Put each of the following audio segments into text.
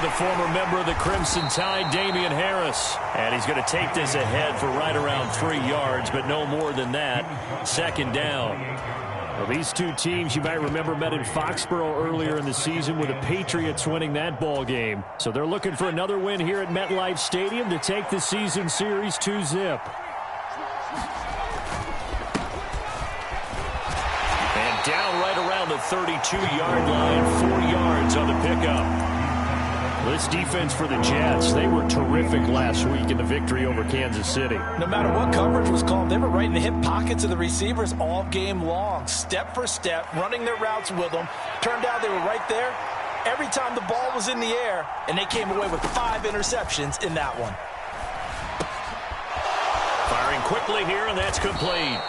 the former member of the Crimson Tide, Damian Harris. And he's going to take this ahead for right around 3 yards, but no more than that. Second down. Well, these two teams, you might remember, met in Foxborough earlier in the season with the Patriots winning that ball game. So they're looking for another win here at MetLife Stadium to take the season series 2-zip. And down right around the 32-yard line, 4 yards on the pickup. This defense for the Jets, they were terrific last week in the victory over Kansas City. No matter what coverage was called, they were right in the hip pockets of the receivers all game long. Step for step, running their routes with them. Turned out they were right there every time the ball was in the air, and they came away with 5 interceptions in that one. Firing quickly here, and that's complete.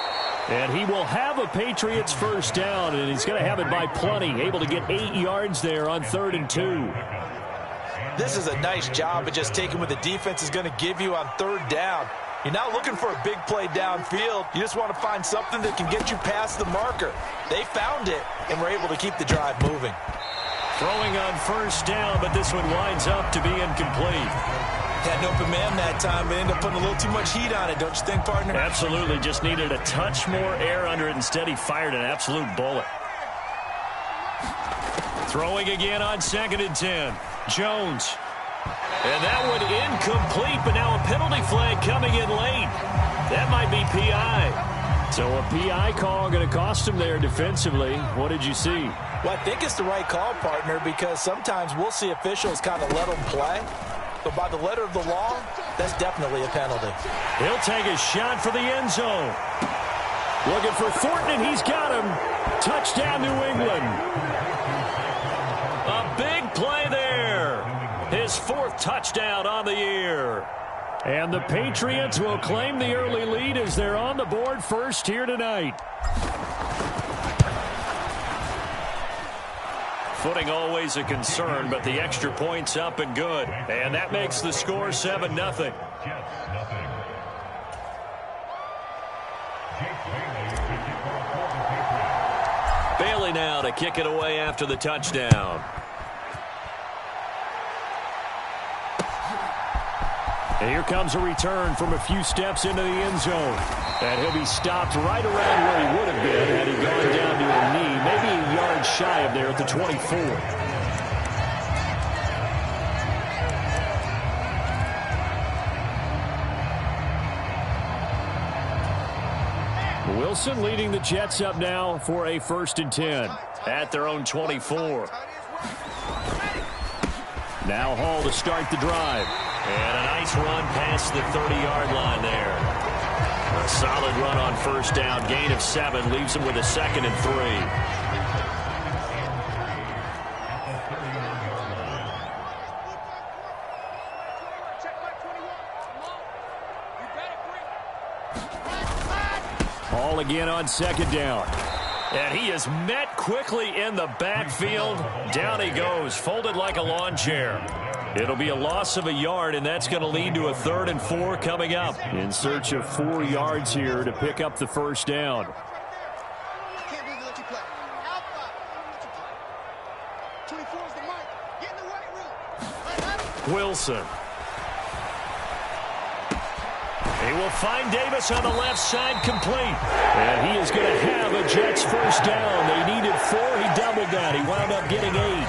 And he will have a Patriots first down, and he's going to have it by plenty. Able to get 8 yards there on 3rd and 2. This is a nice job of just taking what the defense is going to give you on 3rd down. You're not looking for a big play downfield. You just want to find something that can get you past the marker. They found it and were able to keep the drive moving. Throwing on first down, but this one winds up to be incomplete. Had an open man that time, but ended up putting a little too much heat on it, don't you think, partner? Absolutely. Just needed a touch more air under it. Instead, he fired an absolute bullet. Throwing again on 2nd and 10. Jones. And that one incomplete, but now a penalty flag coming in late. That might be PI. So a PI call going to cost him there defensively. What did you see? Well, I think it's the right call, partner, because sometimes we'll see officials kind of let them play. But by the letter of the law, that's definitely a penalty. He'll take a shot for the end zone. Looking for Thornton, and he's got him. Touchdown, New England. A big play there. His 4th touchdown on the year. And the Patriots will claim the early lead as they're on the board first here tonight. Footing always a concern, but the extra point's up and good. And that makes the score 7-0. Bailey now to kick it away after the touchdown. And here comes a return from a few steps into the end zone. And he'll be stopped right around where he would have been had he gone down to a knee, maybe a yard shy of there at the 24. Wilson leading the Jets up now for a 1st and 10 at their own 24. Now Hall to start the drive. And a nice run past the 30-yard line there. A solid run on first down. Gain of 7 leaves him with a 2nd and 3. Hall again on 2nd down. And he is met quickly in the backfield. Down he goes, folded like a lawn chair. It'll be a loss of a yard, and that's going to lead to a 3rd and 4 coming up. In search of 4 yards here to pick up the first down. Wilson. He will find Davis on the left side, complete. And he is going to have a Jets first down. They needed 4. He doubled that. He wound up getting 8.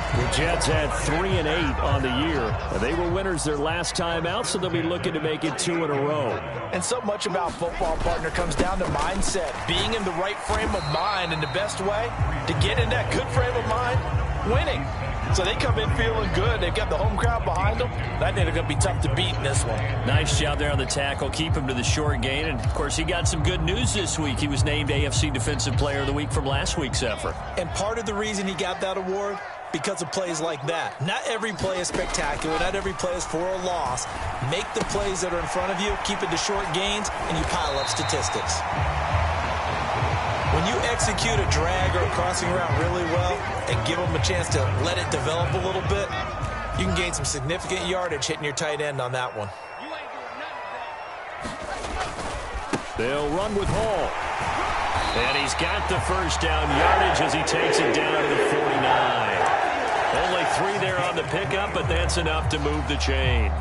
The Jets had 3 and 8 on the year. They were winners their last time out, so they'll be looking to make it 2 in a row. And so much about football, partner, comes down to mindset. Being in the right frame of mind, and the best way to get in that good frame of mind, winning. So they come in feeling good. They've got the home crowd behind them. I think they're going to be tough to beat in this one. Nice job there on the tackle. Keep him to the short gain. And, of course, he got some good news this week. He was named AFC Defensive Player of the Week from last week's effort. And part of the reason he got that award, because of plays like that. Not every play is spectacular. Not every play is for a loss. Make the plays that are in front of you, keep it to short gains, and you pile up statistics. When you execute a drag or a crossing route really well and give them a chance to let it develop a little bit, you can gain some significant yardage hitting your tight end on that one. They'll run with Hall. And he's got the first down yardage as he takes it down to the 49. Only 3 there on the pickup, but that's enough to move the chains.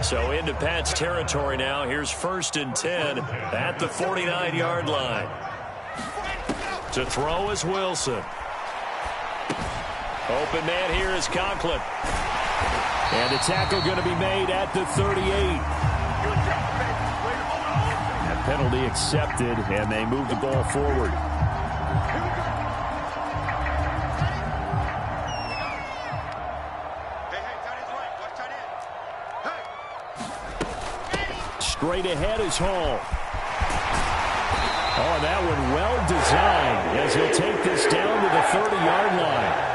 So into Pat's territory now. Here's 1st and 10 at the 49-yard line. To throw is Wilson. Open man here is Conklin. And a tackle going to be made at the 38. That penalty accepted, and they move the ball forward. Straight ahead is Hall. Oh, that one well designed as he'll take this down to the 30-yard line.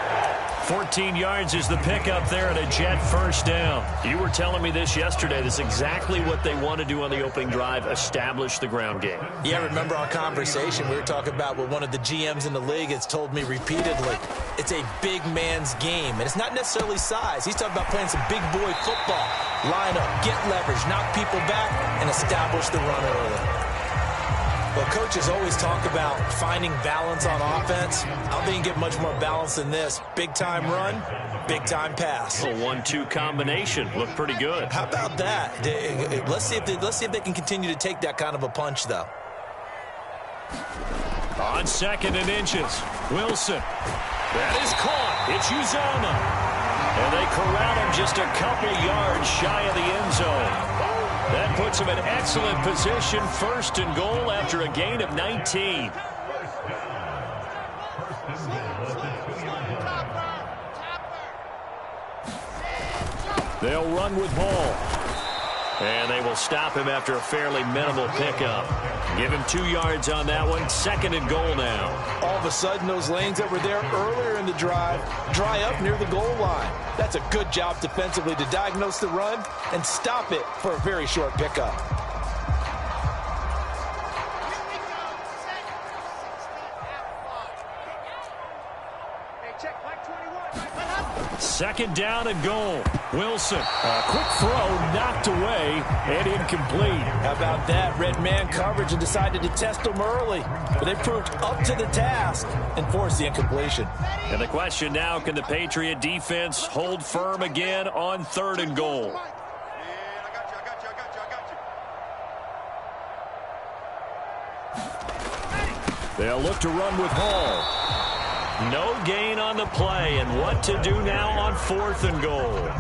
14 yards is the pickup there and a Jet first down. You were telling me this yesterday. This is exactly what they want to do on the opening drive, establish the ground game. Yeah, remember our conversation? We were talking about what one of the GMs in the league has told me repeatedly. It's a big man's game, and it's not necessarily size. He's talking about playing some big boy football. Line up, get leverage, knock people back, and establish the run early. Well, coaches always talk about finding balance on offense. I don't think you get much more balance than this. Big-time run, big-time pass. A 1-2 combination. Looked pretty good. How about that? Let's see if they can continue to take that kind of a punch, though. On 2nd and inches, Wilson. That is caught. It's Uzomah. And they corral him just a couple yards shy of the end zone. That puts him in excellent position, 1st and goal after a gain of 19. They'll run with Hall. And they will stop him after a fairly minimal pickup. Give him 2 yards on that one. 2nd and goal now. All of a sudden, those lanes that were there earlier in the drive dry up near the goal line. That's a good job defensively to diagnose the run and stop it for a very short pickup. Second down and goal. Wilson. A quick throw knocked away and incomplete. How about that? Red man coverage and decided to test them early. But they proved up to the task and forced the incompletion. And the question now, can the Patriot defense hold firm again on 3rd and goal? They'll look to run with Hall. No gain on the play, and what to do now on 4th and goal.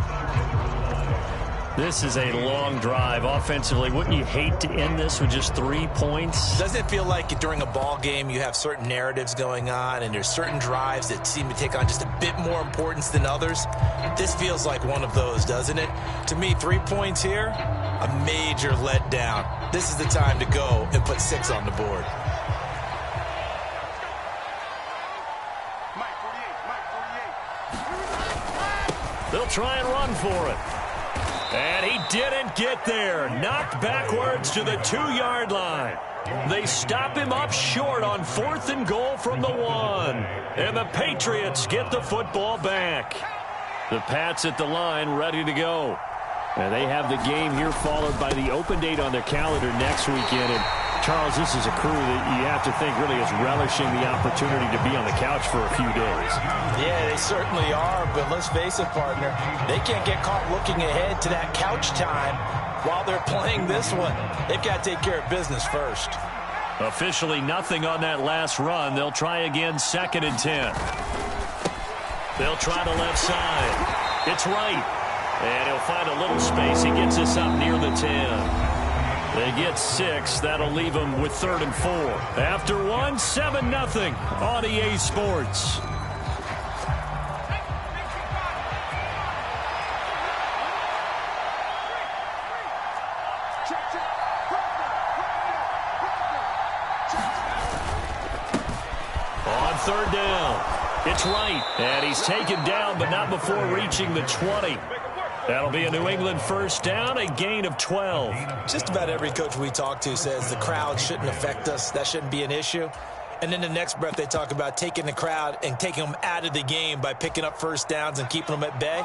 This is a long drive offensively. Wouldn't you hate to end this with just 3 points? Doesn't it feel like during a ball game you have certain narratives going on and there's certain drives that seem to take on just a bit more importance than others? This feels like one of those, doesn't it? To me, 3 points here, a major letdown. This is the time to go and put 6 on the board. They'll try and run for it. And he didn't get there. Knocked backwards to the 2-yard line. They stop him up short on 4th and goal from the 1. And the Patriots get the football back. The Pats at the line ready to go. And they have the game here followed by the open date on their calendar next weekend. And Charles, this is a crew that you have to think really is relishing the opportunity to be on the couch for a few days. Yeah, they certainly are, but let's face it, partner, they can't get caught looking ahead to that couch time while they're playing this one. They've got to take care of business first. Officially nothing on that last run. They'll try again, 2nd and 10. They'll try the left side. It's right. And he'll find a little space. He gets us up near the 10. They get 6. That'll leave them with 3rd and 4. After 1, 7-0 on EA Sports. On 3rd down, it's right. And he's taken down, but not before reaching the 20. That'll be a New England first down, a gain of 12. Just about every coach we talk to says the crowd shouldn't affect us. That shouldn't be an issue. And then the next breath they talk about taking the crowd and taking them out of the game by picking up first downs and keeping them at bay.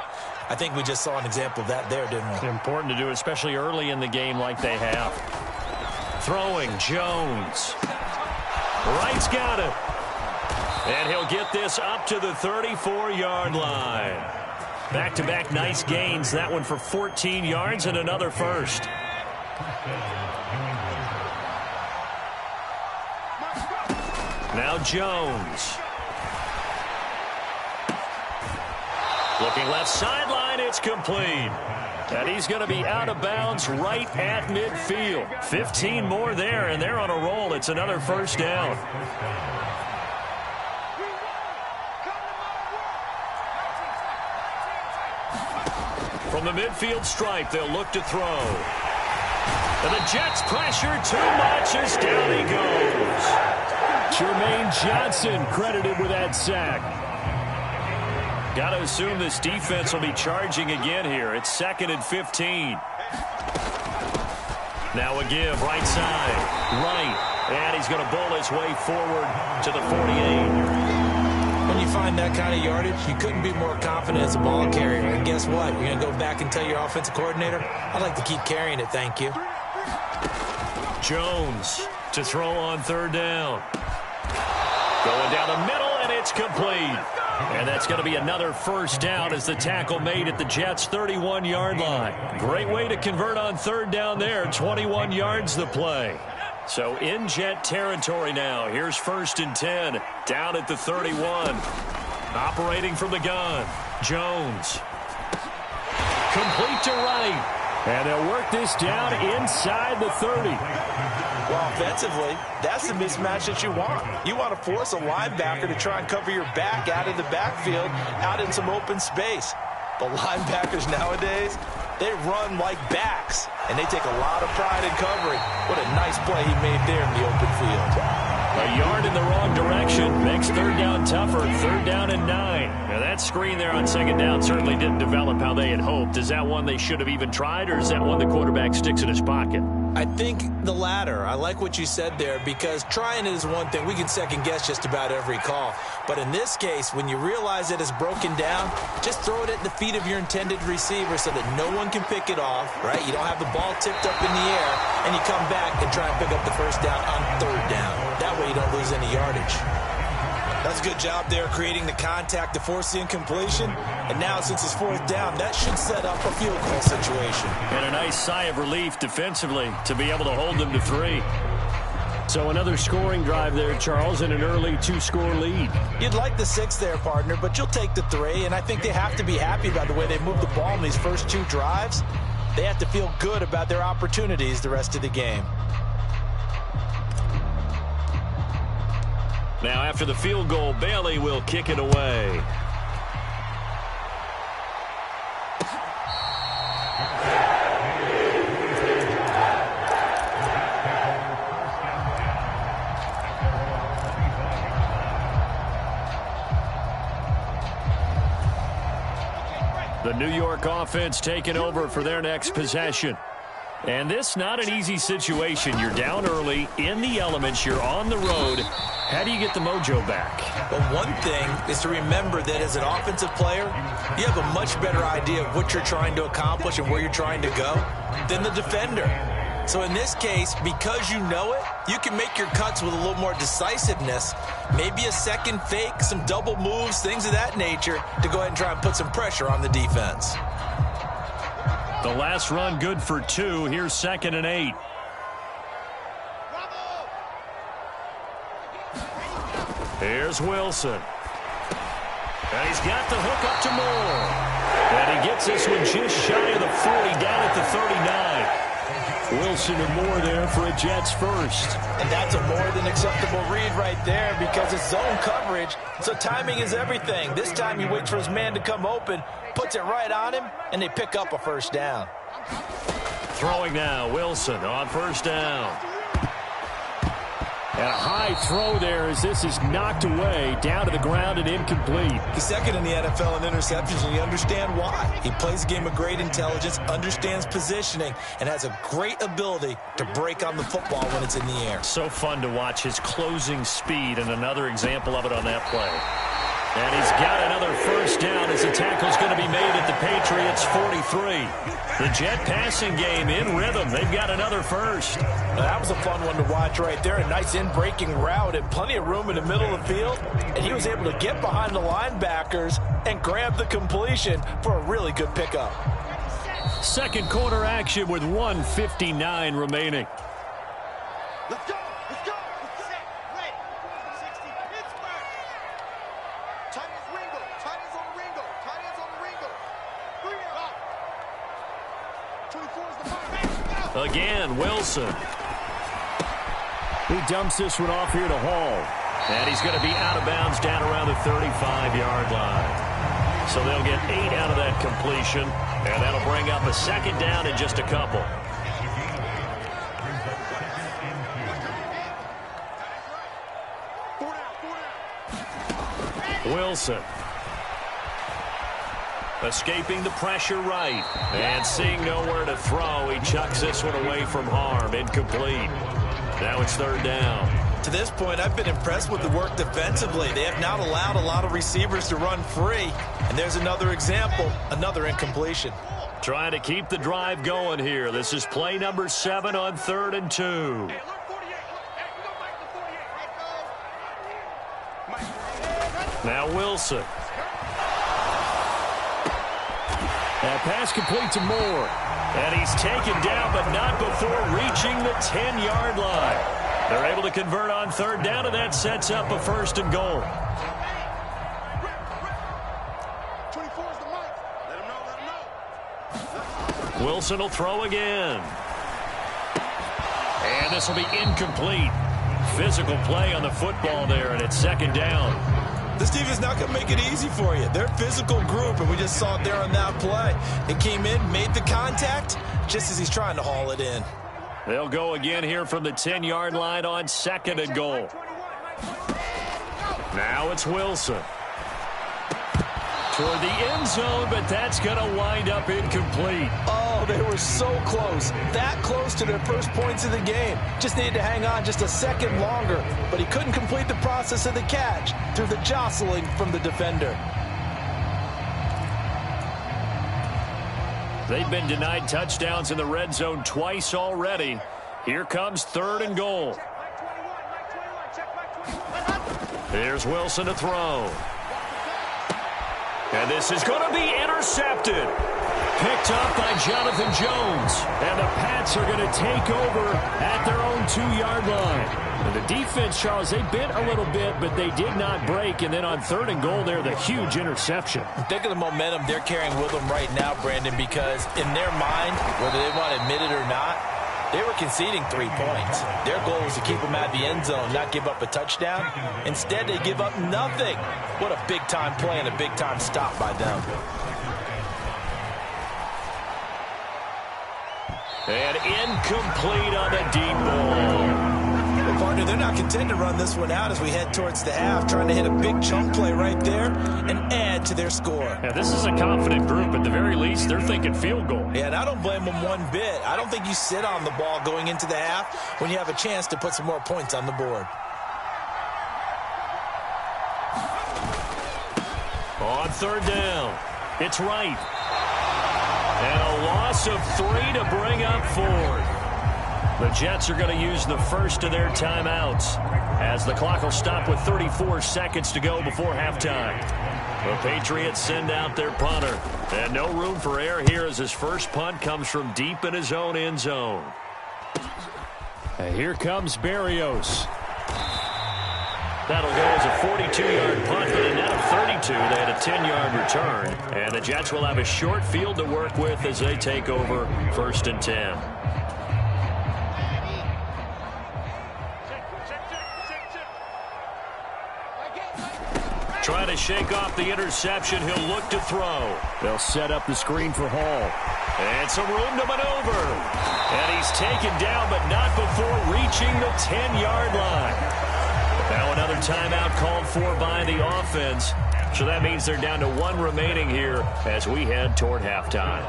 I think we just saw an example of that there, didn't we? It's important to do, especially early in the game like they have. Throwing, Jones. Wright's got it. And he'll get this up to the 34-yard line. Back-to-back nice gains. That one for 14 yards and another first. Now Jones. Looking left sideline, it's complete. And he's going to be out of bounds right at midfield. 15 more there, and they're on a roll. It's another first down. From the midfield stripe, they'll look to throw. And the Jets pressure too much as down he goes. Jermaine Johnson credited with that sack. Got to assume this defense will be charging again here. It's 2nd and 15. Now a give, right side, right. And he's going to bowl his way forward to the 48. When you find that kind of yardage, you couldn't be more confident as a ball carrier. And guess what? You're going to go back and tell your offensive coordinator, I'd like to keep carrying it, thank you. Jones to throw on 3rd down. Going down the middle, and it's complete. And that's going to be another first down as the tackle made at the Jets' 31-yard line. Great way to convert on 3rd down there. 21 yards the play. So in Jet territory now. Here's 1st and 10. Down at the 31. Operating from the gun. Jones. Complete to right. And they'll work this down inside the 30. Well, offensively, that's the mismatch that you want. You want to force a linebacker to try and cover your back out of the backfield, out in some open space. But linebackers nowadays, they run like backs, and they take a lot of pride in covering. What a nice play he made there in the open field. A yard in the wrong direction makes 3rd down tougher. 3rd down and 9. Now that screen there on 2nd down certainly didn't develop how they had hoped. Is that one they should have even tried, or is that one the quarterback sticks in his pocket? I think the latter. I like what you said there, because trying it is one thing. We can second guess just about every call. But in this case, when you realize it is broken down, just throw it at the feet of your intended receiver so that no one can pick it off, right? You don't have the ball tipped up in the air, and you come back and try and pick up the first down on 3rd down. That way you don't lose any yardage. That's a good job there creating the contact to force the incompletion. And now, since it's 4th down, that should set up a field goal situation. And a nice sigh of relief defensively to be able to hold them to 3. So another scoring drive there, Charles, and an early 2-score lead. You'd like the 6 there, partner, but you'll take the 3. And I think they have to be happy about the way they moved the ball in these first 2 drives. They have to feel good about their opportunities the rest of the game. Now, after the field goal, Bailey will kick it away. The New York offense taking over for their next possession. And this not an easy situation. You're down early, in the elements, you're on the road. How do you get the mojo back? Well, one thing is to remember that as an offensive player, you have a much better idea of what you're trying to accomplish and where you're trying to go than the defender. So in this case, because you know it, you can make your cuts with a little more decisiveness, maybe a second fake, some double moves, things of that nature, to go ahead and try and put some pressure on the defense. The last run good for 2. Here's 2nd and 8. Here's Wilson. And he's got the hook up to Moore. And he gets this one just shy of the 40, down at the 39. Wilson and Moore there for a Jets first. And that's a more than acceptable read right there, because it's zone coverage, so timing is everything. This time he waits for his man to come open, puts it right on him, and they pick up a first down. Throwing now, Wilson on 1st down. And a high throw there as this is knocked away, down to the ground and incomplete. He's 2nd in the NFL in interceptions, and you understand why. He plays a game of great intelligence, understands positioning, and has a great ability to break on the football when it's in the air. So fun to watch his closing speed, and another example of it on that play. And he's got another first down as the tackle's going to be made at the Patriots' 43. The Jet passing game in rhythm. They've got another first. Now, that was a fun one to watch right there. A nice in-breaking route and plenty of room in the middle of the field. And he was able to get behind the linebackers and grab the completion for a really good pickup. Second quarter action with 1:59 remaining. Let's go. Let's go. Set. Ready. 60. Pittsburgh. Tight ends Ringo. Tight ends on the Ringo. Tight ends on the Ringo. 3 out. 24 is the mark. Again, Wilson. He dumps this one off here to Hall. And he's going to be out of bounds down around the 35-yard line. So they'll get 8 out of that completion. And that'll bring up a second down in just a couple. Wilson. Escaping the pressure right. And seeing nowhere to throw, he chucks this one away from harm. Incomplete. Now it's third down. To this point, I've been impressed with the work defensively. They have not allowed a lot of receivers to run free. And there's another example, another incompletion. Trying to keep the drive going here. This is play number 7 on 3rd and 2. Now Wilson. That pass complete to Moore. And he's taken down, but not before reaching the 10-yard line. They're able to convert on third down, and that sets up a first and goal. 24 is the mark. Let him know. Wilson will throw again. And this will be incomplete. Physical play on the football there, and it's second down. This team is not going to make it easy for you. They're a physical group, and we just saw it there on that play. It came in, made the contact, just as he's trying to haul it in. They'll go again here from the 10-yard line on second and goal. Now it's Wilson. Toward the end zone, but that's going to wind up incomplete. Oh, they were so close. That close to their first points of the game. Just needed to hang on just a second longer. But he couldn't complete the process of the catch through the jostling from the defender. They've been denied touchdowns in the red zone twice already. Here comes third and goal. Here's Wilson to throw. And this is going to be intercepted. Picked up by Jonathan Jones. And the Pats are going to take over at their own 2-yard line. And the defense, Charles, they bent a little bit, but they did not break. And then on third and goal there, the huge interception. Think of the momentum they're carrying with them right now, Brandon, because in their mind, whether they want to admit it or not, they were conceding 3 points. Their goal was to keep them out of the end zone, not give up a touchdown. Instead, they give up nothing. What a big-time play and a big-time stop by them. And incomplete on the deep ball. Well, partner, they're not content to run this one out as we head towards the half, trying to hit a big chunk play right there and add to their score. Yeah, this is a confident group. At the very least, they're thinking field goal. Yeah, and I don't blame them one bit. I don't think you sit on the ball going into the half when you have a chance to put some more points on the board. On third down, it's right. And a loss of 3 to bring up fourth. The Jets are going to use the first of their timeouts as the clock will stop with 34 seconds to go before halftime. The Patriots send out their punter. And no room for error here as his first punt comes from deep in his own end zone. And here comes Berrios. That'll go as a 42-yard punt, but a net of 32. They had a 10-yard return. And the Jets will have a short field to work with as they take over first and 10. Trying to shake off the interception. He'll look to throw. They'll set up the screen for Hall. And some room to maneuver. And he's taken down, but not before reaching the 10-yard line. Now another timeout called for by the offense. So that means they're down to 1 remaining here as we head toward halftime.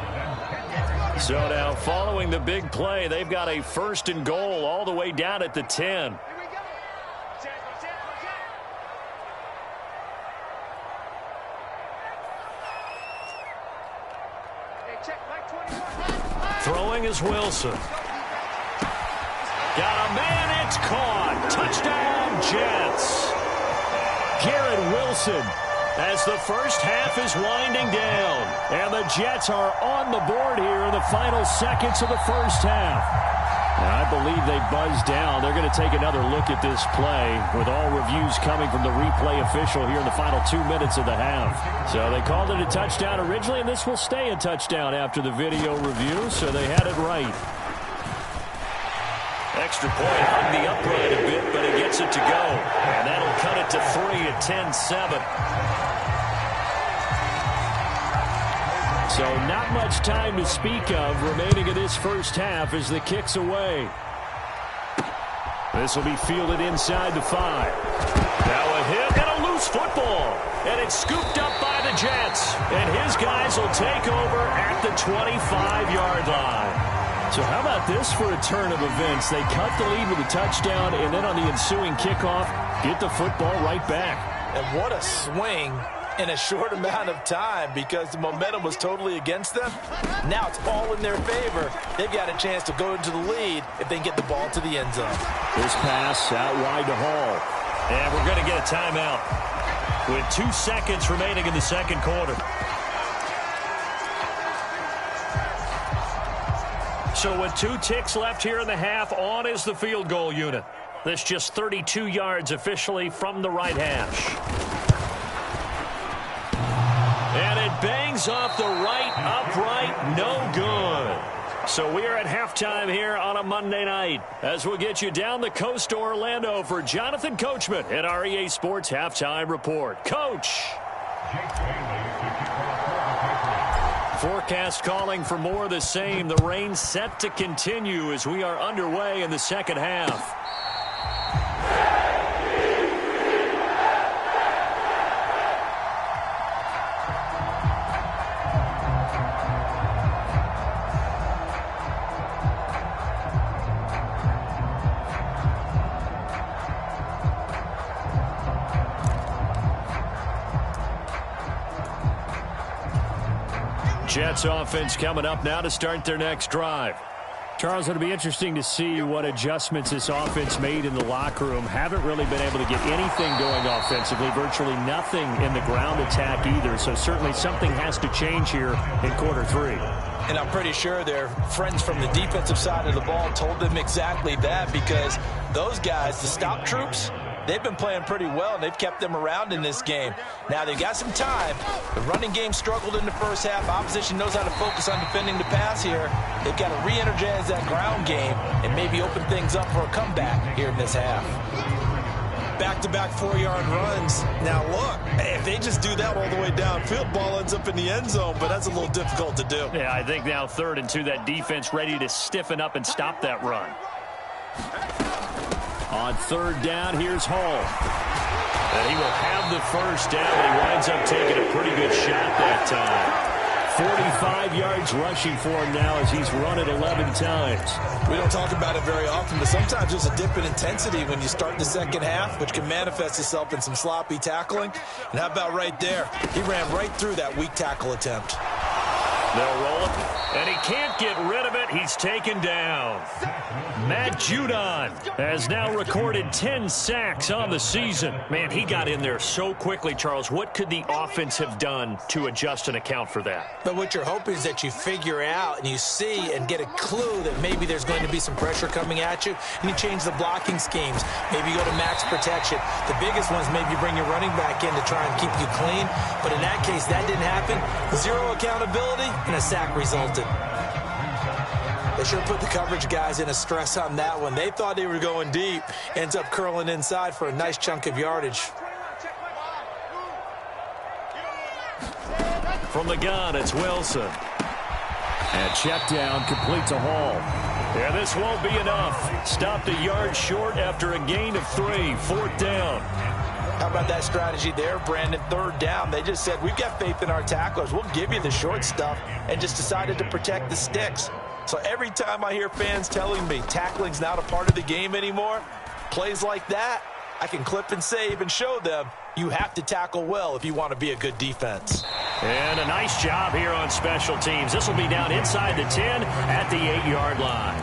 So now following the big play, they've got a first and goal all the way down at the 10. Throwing is Wilson. Got a man, it's caught. Touchdown, Jets. Garrett Wilson as the first half is winding down. And the Jets are on the board here in the final seconds of the first half. And I believe they buzzed down. They're going to take another look at this play with all reviews coming from the replay official here in the final 2 minutes of the half. So they called it a touchdown originally, and this will stay a touchdown after the video review, so they had it right. Extra point hung the upright a bit, but it gets it to go. And that'll cut it to 3 at 10-7. So not much time to speak of remaining in this first half as the kick's away. This will be fielded inside the 5. Now a hit and a loose football. And it's scooped up by the Jets. And his guys will take over at the 25-yard line. So how about this for a turn of events? They cut the lead with a touchdown, and then on the ensuing kickoff, get the football right back. And what a swing in a short amount of time, because the momentum was totally against them. Now it's all in their favor. They've got a chance to go into the lead if they can get the ball to the end zone. This pass out wide to Hall. And we're going to get a timeout with 2 seconds remaining in the second quarter. So with 2 ticks left here in the half, on is the field goal unit. This just 32 yards officially from the right hash. And it bangs off the right upright, no good. So we are at halftime here on a Monday night as we'll get you down the coast to Orlando for Jonathan Coachman at our EA Sports Halftime Report. Coach. Forecast calling for more of the same. The rain set to continue as we are underway in the second half. Jets offense coming up now to start their next drive. Charles, it'll be interesting to see what adjustments this offense made in the locker room. Haven't really been able to get anything going offensively, virtually nothing in the ground attack either. So certainly something has to change here in quarter 3. And I'm pretty sure their friends from the defensive side of the ball told them exactly that, because those guys, the stop troops, they've been playing pretty well, and they've kept them around in this game. Now, they've got some time. The running game struggled in the first half. Opposition knows how to focus on defending the pass here. They've got to re-energize that ground game and maybe open things up for a comeback here in this half. Back-to-back 4-yard runs. Now, look, if they just do that all the way downfield, ball ends up in the end zone, but that's a little difficult to do. Yeah, I think now 3rd and 2, that defense ready to stiffen up and stop that run. On 3rd down, here's Hall. And he will have the first down. He winds up taking a pretty good shot that time. 45 yards rushing for him now as he's run it 11 times. We don't talk about it very often, but sometimes there's a dip in intensity when you start the second half, which can manifest itself in some sloppy tackling. And how about right there? He ran right through that weak tackle attempt. They'll roll it, and he can't get rid of it. He's taken down. Matt Judon has now recorded 10 sacks on the season. Man, he got in there so quickly, Charles. What could the offense have done to adjust and account for that? But what you're hoping is that you figure out and you see and get a clue that maybe there's going to be some pressure coming at you, and you change the blocking schemes. Maybe you go to max protection. The biggest one's maybe you bring your running back in to try and keep you clean. But in that case, that didn't happen. Zero accountability, and a sack resulted. They sure put the coverage guys in a stress on that one. They thought they were going deep. Ends up curling inside for a nice chunk of yardage. From the gun, it's Wilson. And check down, complete to Hall. Yeah, this won't be enough. Stopped a yard short after a gain of 3. 4th down. How about that strategy there, Brandon? 3rd down. They just said, we've got faith in our tacklers. We'll give you the short stuff, and just decided to protect the sticks. So every time I hear fans telling me tackling's not a part of the game anymore, plays like that, I can clip and save and show them you have to tackle well if you want to be a good defense. And a nice job here on special teams. This will be down inside the 10 at the 8-yard line.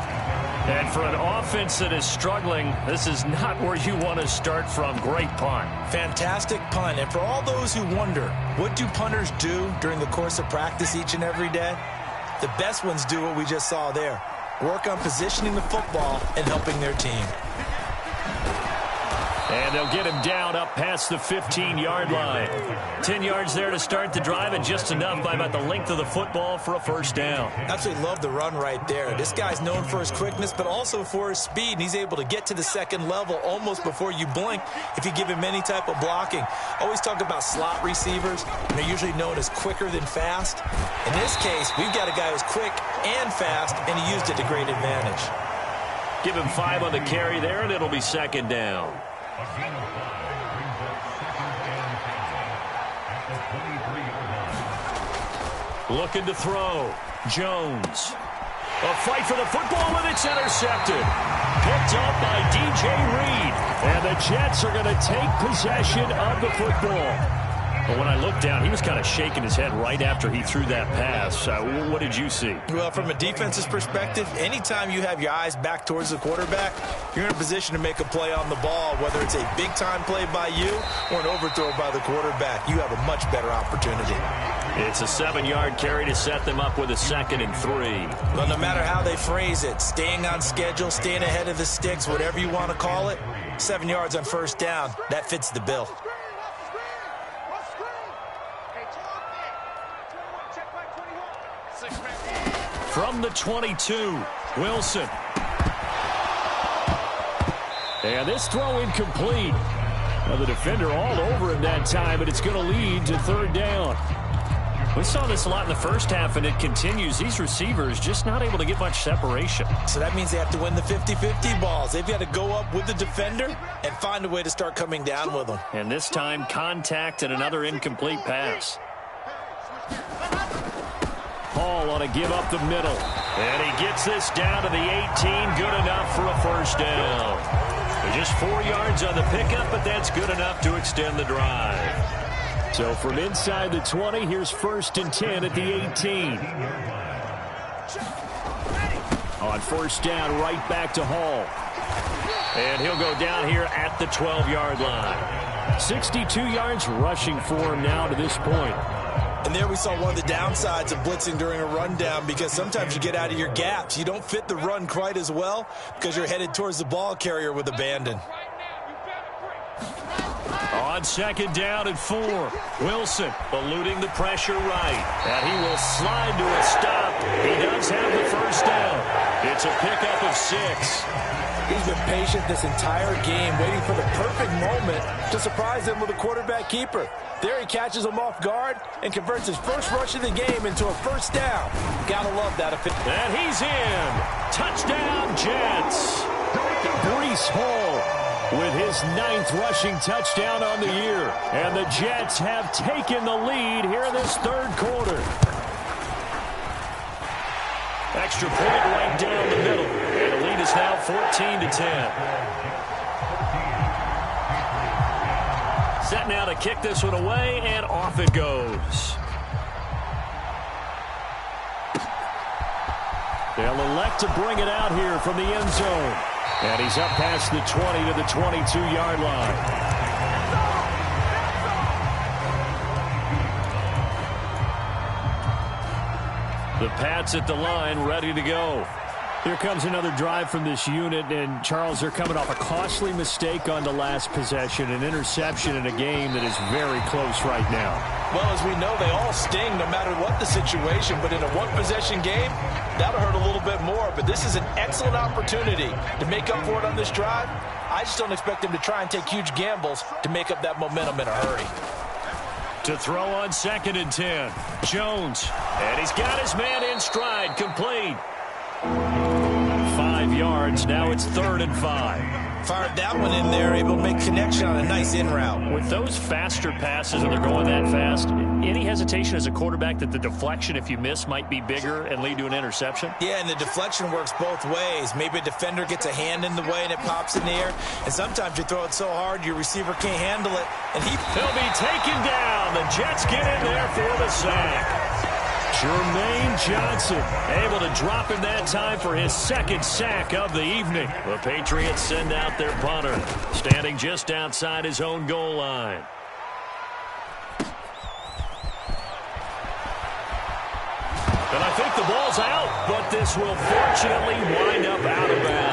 And for an offense that is struggling, this is not where you want to start from. Great punt. Fantastic punt. And for all those who wonder, what do punters do during the course of practice each and every day? The best ones do what we just saw there. Work on positioning the football and helping their team. And they'll get him down up past the 15-yard line. 10 yards there to start the drive, and just enough by about the length of the football for a first down. Absolutely love the run right there. This guy's known for his quickness, but also for his speed, and he's able to get to the second level almost before you blink if you give him any type of blocking. Always talk about slot receivers, and they're usually known as quicker than fast. In this case, we've got a guy who's quick and fast, and he used it to great advantage. Give him 5 on the carry there, and it'll be second down. Looking to throw. Jones. A fight for the football, and it's intercepted. Picked up by DJ Reed. And the Jets are going to take possession of the football. But when I looked down, he was kind of shaking his head right after he threw that pass. What did you see? Well, from a defense's perspective, anytime you have your eyes back towards the quarterback, you're in a position to make a play on the ball, whether it's a big-time play by you or an overthrow by the quarterback. You have a much better opportunity. It's a 7-yard carry to set them up with a 2nd and 3. Well, no matter how they phrase it, staying on schedule, staying ahead of the sticks, whatever you want to call it, 7 yards on first down, that fits the bill. From the 22, Wilson. And this throw incomplete. Now the defender all over him that time, but it's going to lead to third down. We saw this a lot in the first half, and it continues. These receivers just not able to get much separation. So that means they have to win the 50-50 balls. They've got to go up with the defender and find a way to start coming down with them. And this time, contact and another incomplete pass. Hall on a give up the middle. And he gets this down to the 18. Good enough for a first down. Just 4 yards on the pickup, but that's good enough to extend the drive. So from inside the 20, here's 1st and 10 at the 18. On first down, right back to Hall. And he'll go down here at the 12-yard line. 62 yards rushing for him now to this point. And there we saw one of the downsides of blitzing during a rundown, because sometimes you get out of your gaps. You don't fit the run quite as well because you're headed towards the ball carrier with abandon. On 2nd down and 4, Wilson eluding the pressure right. And he will slide to a stop. He does have the first down. It's a pickup of 6. He's been patient this entire game, waiting for the perfect moment to surprise him with a quarterback keeper. There he catches him off guard and converts his first rush of the game into a first down. Gotta love that. And he's in. Touchdown, Jets. Breece Hall with his 9th rushing touchdown on the year. And the Jets have taken the lead here in this third quarter. Extra point right down the middle. And the lead is now 14-10. Set now to kick this one away, and off it goes. They'll elect to bring it out here from the end zone. And he's up past the 20 to the 22-yard line. The Pats at the line, ready to go. Here comes another drive from this unit, and Charles, they're coming off a costly mistake on the last possession, an interception in a game that is very close right now. Well, as we know, they all sting no matter what the situation, but in a one-possession game, that'll hurt a little bit more. But this is an excellent opportunity to make up for it on this drive. I just don't expect them to try and take huge gambles to make up that momentum in a hurry. To throw on 2nd and 10, Jones. And he's got his man in stride, complete. 5 yards, now it's 3rd and 5. Fired that one in there, able to make connection on a nice in route. With those faster passes and they're going that fast, any hesitation as a quarterback that the deflection, if you miss, might be bigger and lead to an interception? Yeah, and the deflection works both ways. Maybe a defender gets a hand in the way and it pops in the air, and sometimes you throw it so hard your receiver can't handle it, and he'll be taken down. the Jets get in there for the sack. Jermaine Johnson able to drop in that time for his second sack of the evening. The Patriots send out their punter, standing just outside his own goal line. And I think the ball's out, but this will fortunately wind up out of bounds.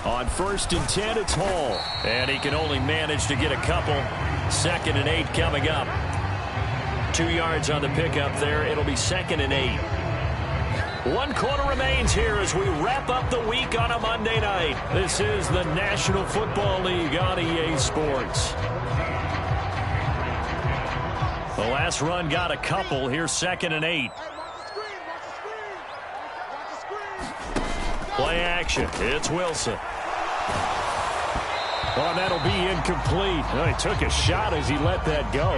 On 1st and 10, it's Hall. And he can only manage to get a couple. 2nd and 8 coming up. 2 yards on the pickup there. It'll be 2nd and 8. 1 quarter remains here as we wrap up the week on a Monday night. This is the National Football League on EA Sports. The last run got a couple. Here's 2nd and 8. Play action. It's Wilson. Oh, that'll be incomplete. Well, he took a shot as he let that go.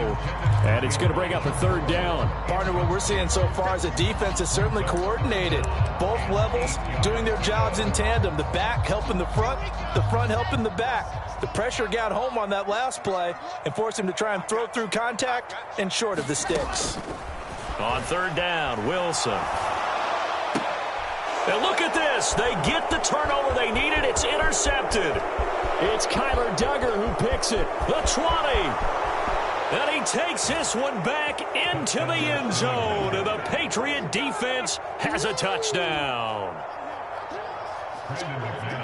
And it's going to bring up a 3rd down. Partner, what we're seeing so far is the defense is certainly coordinated. Both levels doing their jobs in tandem. The back helping the front helping the back. The pressure got home on that last play and forced him to try and throw through contact and short of the sticks. On 3rd down, Wilson. And look at this. They get the turnover they needed. It's intercepted. It's Kyler Duggar who picks it. The 20. And he takes this one back into the end zone. And the Patriot defense has a touchdown.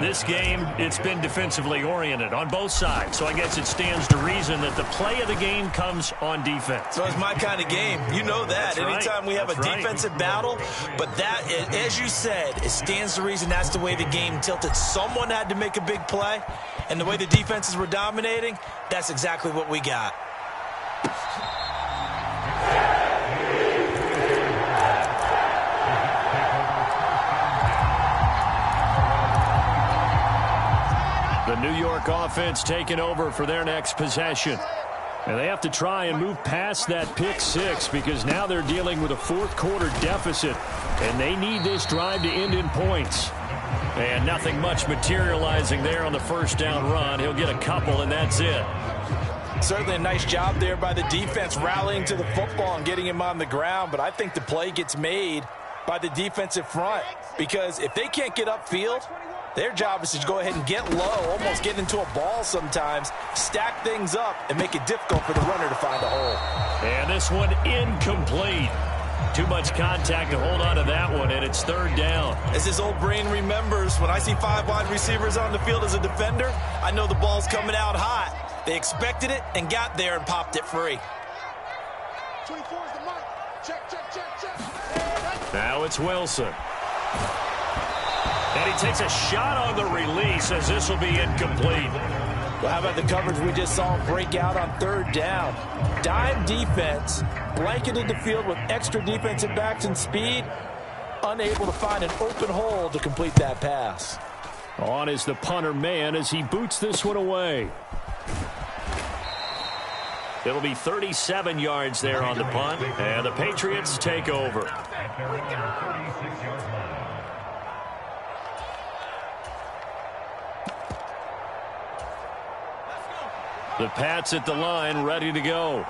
This game, it's been defensively oriented on both sides. So I guess it stands to reason that the play of the game comes on defense. So it's my kind of game. You know that. That's right. Anytime we have a defensive battle. But that, as you said, it stands to reason that's the way the game tilted. Someone had to make a big play. And the way the defenses were dominating, that's exactly what we got. The New York offense taking over for their next possession. And they have to try and move past that pick 6 because now they're dealing with a 4th quarter deficit. And they need this drive to end in points. And nothing much materializing there on the 1st down run. He'll get a couple, and that's it. Certainly a nice job there by the defense rallying to the football and getting him on the ground. But I think the play gets made by the defensive front because if they can't get upfield, their job is to go ahead and get low, almost get into a ball sometimes, stack things up, and make it difficult for the runner to find a hole. And this one incomplete. Too much contact to hold on to that one, and it's 3rd down. As his old brain remembers, when I see 5 wide receivers on the field as a defender, I know the ball's coming out hot. They expected it and got there and popped it free. 24 is the mark. Check. Now it's Wilson. And he takes a shot on the release as this will be incomplete. Well, how about the coverage we just saw break out on 3rd down? Dime defense, blanketed the field with extra defensive backs and speed, unable to find an open hole to complete that pass. On is the punter man as he boots this one away. It'll be 37 yards there on the punt, and the Patriots take over. The Pats at the line, ready to go.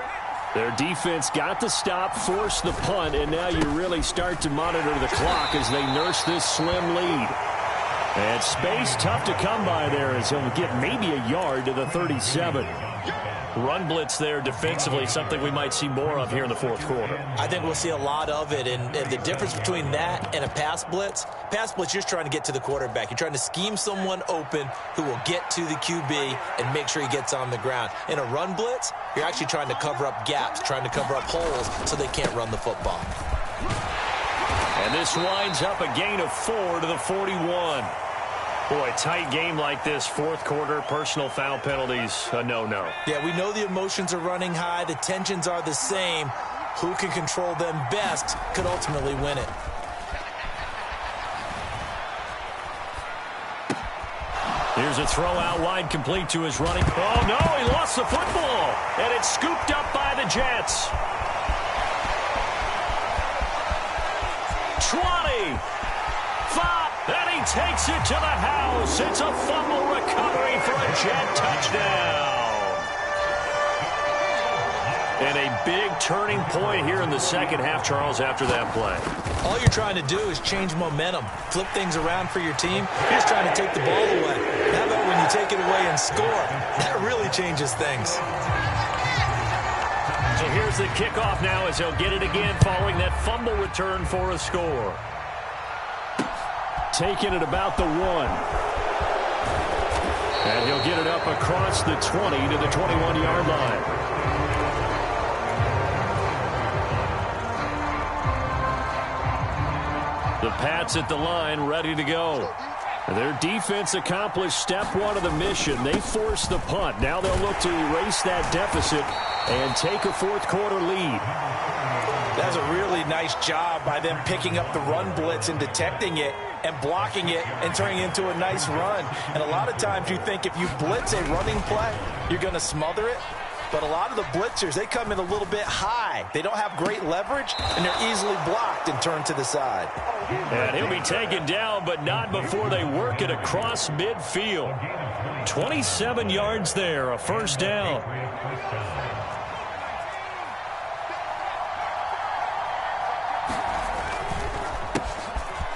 Their defense got the stop, forced the punt, and now you really start to monitor the clock as they nurse this slim lead. And space tough to come by there as he'll get maybe a yard to the 37. Run blitz there defensively, something we might see more of here in the 4th quarter. I think we'll see a lot of it, and the difference between that and a pass blitz, you're just trying to get to the quarterback. You're trying to scheme someone open who will get to the QB and make sure he gets on the ground. In a run blitz, you're actually trying to cover up gaps, trying to cover up holes so they can't run the football. And this winds up a gain of 4 to the 41. Boy, tight game like this, 4th quarter, personal foul penalties, a no-no. Yeah, we know the emotions are running high. The tensions are the same. Who can control them best could ultimately win it. Here's a throw out wide, complete to his running. Oh, no, he lost the football. And it's scooped up by the Jets. 20. 5. And he takes it to the house. It's a fumble recovery for a Jet touchdown. And a big turning point here in the second half, Charles, after that play. All you're trying to do is change momentum, flip things around for your team. You're just trying to take the ball away. How about when you take it away and score? That really changes things. So here's the kickoff now as he'll get it again following that fumble return for a score. Taking it about the 1. And he'll get it up across the 20 to the 21-yard line. The Pats at the line, ready to go. Their defense accomplished step 1 of the mission. They forced the punt. Now they'll look to erase that deficit and take a fourth-quarter lead. That's a really nice job by them picking up the run blitz and detecting it and blocking it and turning it into a nice run. And a lot of times you think if you blitz a running play, you're going to smother it. But a lot of the blitzers, they come in a little bit high. They don't have great leverage, and they're easily blocked and turned to the side. And he'll be taken down, but not before they work it across midfield. 27 yards there, a first down.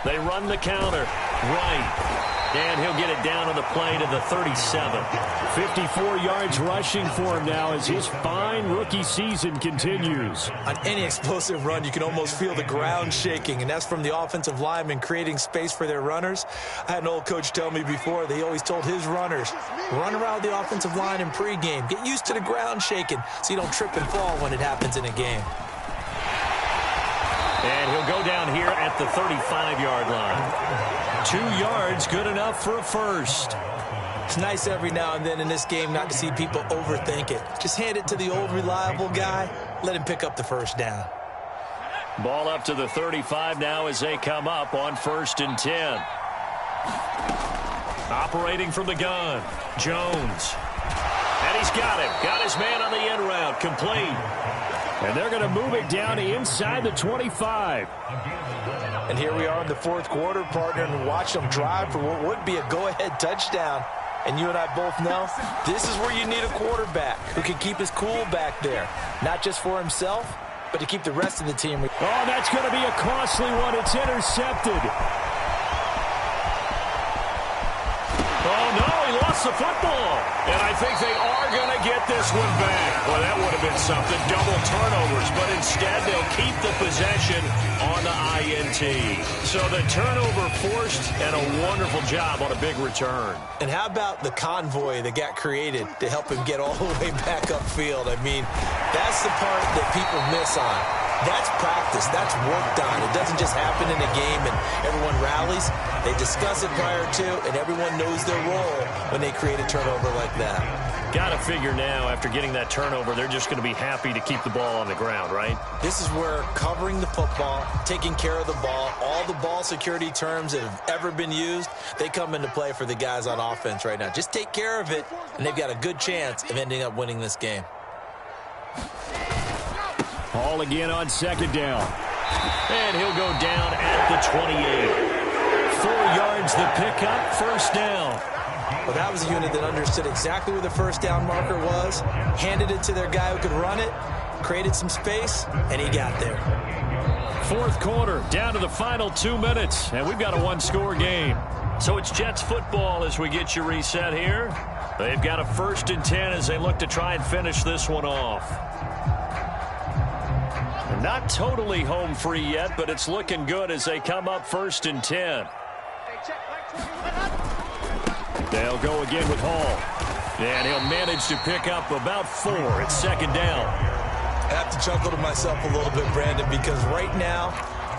They run the counter. Right. And he'll get it down on the play to the 37. 54 yards rushing for him now as his fine rookie season continues. On any explosive run, you can almost feel the ground shaking, and that's from the offensive linemen creating space for their runners. I had an old coach tell me before, they always told his runners, run around the offensive line in pregame. Get used to the ground shaking so you don't trip and fall when it happens in a game. And he'll go down here at the 35-yard line. 2 yards, good enough for a first. It's nice every now and then in this game not to see people overthink it. Just hand it to the old reliable guy. Let him pick up the first down. Ball up to the 35 now as they come up on 1st and 10. Operating from the gun, Jones. And he's got him. Got his man on the end route, complete. And they're going to move it down inside the 25. And here we are in the fourth quarter, partner, and watch them drive for what would be a go-ahead touchdown. And you and I both know this is where you need a quarterback who can keep his cool back there. Not just for himself, but to keep the rest of the team. Oh, that's going to be a costly one. It's intercepted. Oh, no, he lost the football. And I think they are going to get this one back. Well, that would have been something. Double turnovers. But instead, they'll keep the possession on the INT. So the turnover forced and a wonderful job on a big return. And how about the convoy that got created to help him get all the way back upfield? I mean, that's the part that people miss on. That's practice. That's worked on. It doesn't just happen in a game and everyone rallies. They discuss it prior to, and everyone knows their role when they create a turnover like that. Got to figure now, after getting that turnover, they're just going to be happy to keep the ball on the ground, right? This is where covering the football, taking care of the ball, all the ball security terms that have ever been used, they come into play for the guys on offense right now. Just take care of it, and they've got a good chance of ending up winning this game. Hall again on 2nd down. And he'll go down at the 28. 4 yards the pickup, first down. Well, that was a unit that understood exactly where the first down marker was, handed it to their guy who could run it, created some space, and he got there. Fourth quarter, down to the final 2 minutes, and we've got a one-score game. So it's Jets football as we get you reset here. They've got a 1st and 10 as they look to try and finish this one off. Not totally home free yet, but it's looking good as they come up 1st and 10. They'll go again with Hall. And he'll manage to pick up about 4 at 2nd down. I have to chuckle to myself a little bit, Brandon, because right now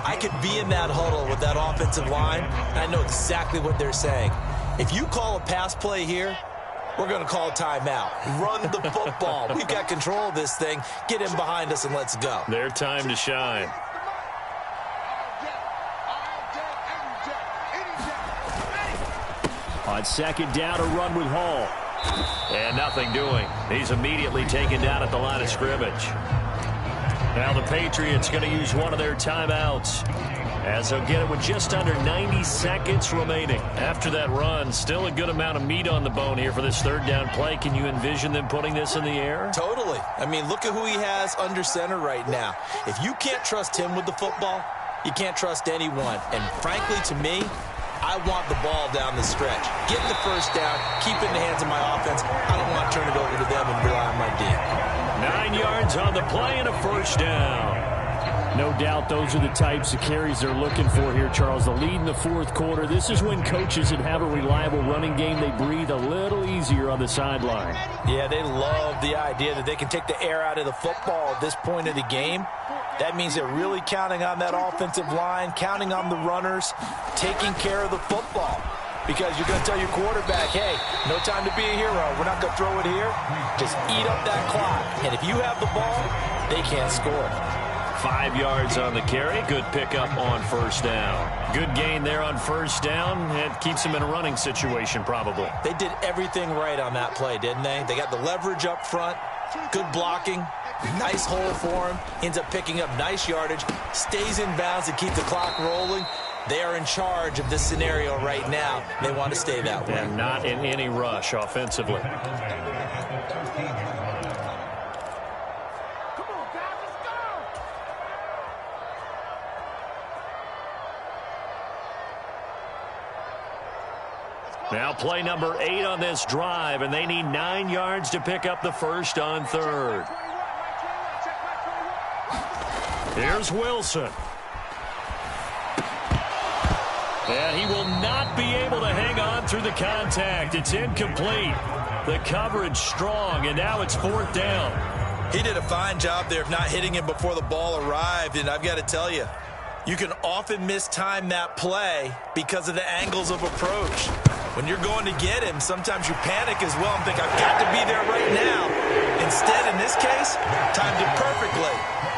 I could be in that huddle with that offensive line, and I know exactly what they're saying. If you call a pass play here, we're going to call a timeout. Run the football. We've got control of this thing. Get him behind us and let's go. Their time to shine. On 2nd down, a run with Hall. And nothing doing. He's immediately taken down at the line of scrimmage. Now the Patriots going to use one of their timeouts, as they'll get it with just under 90 seconds remaining. After that run, still a good amount of meat on the bone here for this third down play. Can you envision them putting this in the air? Totally. I mean, look at who he has under center right now. If you can't trust him with the football, you can't trust anyone. And frankly, to me, I want the ball down the stretch. Get the first down, keep it in the hands of my offense. I don't want to turn it over to them and rely on my D. 9 yards on the play and a first down. No doubt those are the types of carries they're looking for here, Charles. The lead in the fourth quarter. This is when coaches that have a reliable running game, they breathe a little easier on the sideline. Yeah, they love the idea that they can take the air out of the football at this point of the game. That means they're really counting on that offensive line, counting on the runners, taking care of the football. Because you're going to tell your quarterback, hey, no time to be a hero. We're not going to throw it here. Just eat up that clock. And if you have the ball, they can't score. 5 yards on the carry. Good pickup on first down. Good gain there on first down. It keeps them in a running situation probably. They did everything right on that play, didn't they? They got the leverage up front, good blocking, nice hole for him. Ends up picking up nice yardage, stays in bounds to keep the clock rolling. They are in charge of this scenario right now. They want to stay that way. And not in any rush offensively. Now play number 8 on this drive, and they need 9 yards to pick up the first on third. Here's Wilson. And he will not be able to hang on through the contact. It's incomplete. The coverage strong, and now it's fourth down. He did a fine job there of not hitting him before the ball arrived, and I've got to tell you, you can often mistime that play because of the angles of approach. When you're going to get him, sometimes you panic as well and think, I've got to be there right now. Instead, in this case, timed it perfectly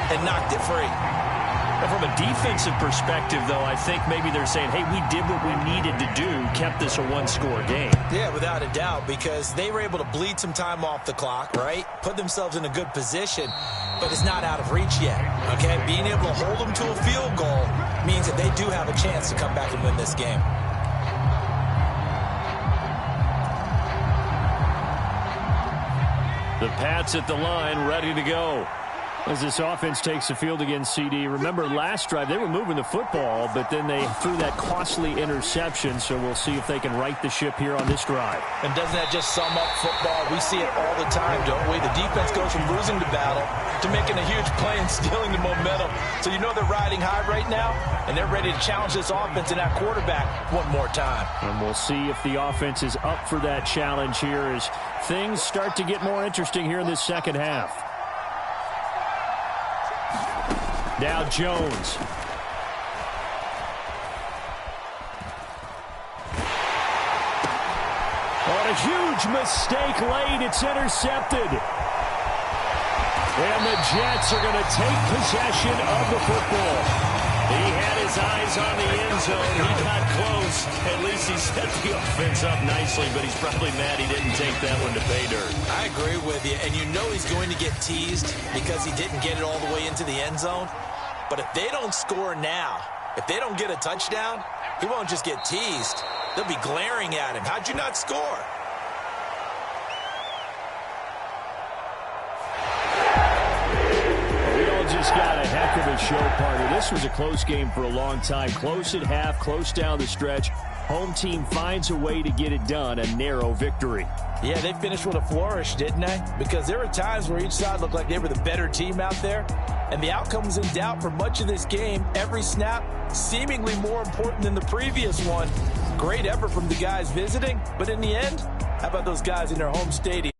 and knocked it free. And from a defensive perspective, though, I think maybe they're saying, hey, we did what we needed to do, kept this a one-score game. Yeah, without a doubt, because they were able to bleed some time off the clock, right? Put themselves in a good position, but it's not out of reach yet, okay? Being able to hold them to a field goal means that they do have a chance to come back and win this game. The Pats at the line, ready to go. As this offense takes the field against CD, remember last drive they were moving the football, but then they threw that costly interception, so we'll see if they can right the ship here on this drive. And doesn't that just sum up football? We see it all the time, don't we? The defense goes from losing the battle to making a huge play and stealing the momentum. So you know they're riding high right now, and they're ready to challenge this offense and that quarterback one more time. And we'll see if the offense is up for that challenge here as things start to get more interesting here in this second half. Now Jones. On a huge mistake late, it's intercepted. And the Jets are going to take possession of the football. He had his eyes on the end zone. He got close. At least he set the offense up nicely, but he's probably mad he didn't take that one to pay dirt. I agree with you, and you know he's going to get teased because he didn't get it all the way into the end zone. But if they don't score now, if they don't get a touchdown, he won't just get teased. They'll be glaring at him. How'd you not score? We all just got a heck of a show, partner. This was a close game for a long time. Close at half, close down the stretch. Home team finds a way to get it done, a narrow victory. Yeah, they finished with a flourish, didn't they? Because there were times where each side looked like they were the better team out there. And the outcome was in doubt for much of this game. Every snap seemingly more important than the previous one. Great effort from the guys visiting. But in the end, how about those guys in their home stadium?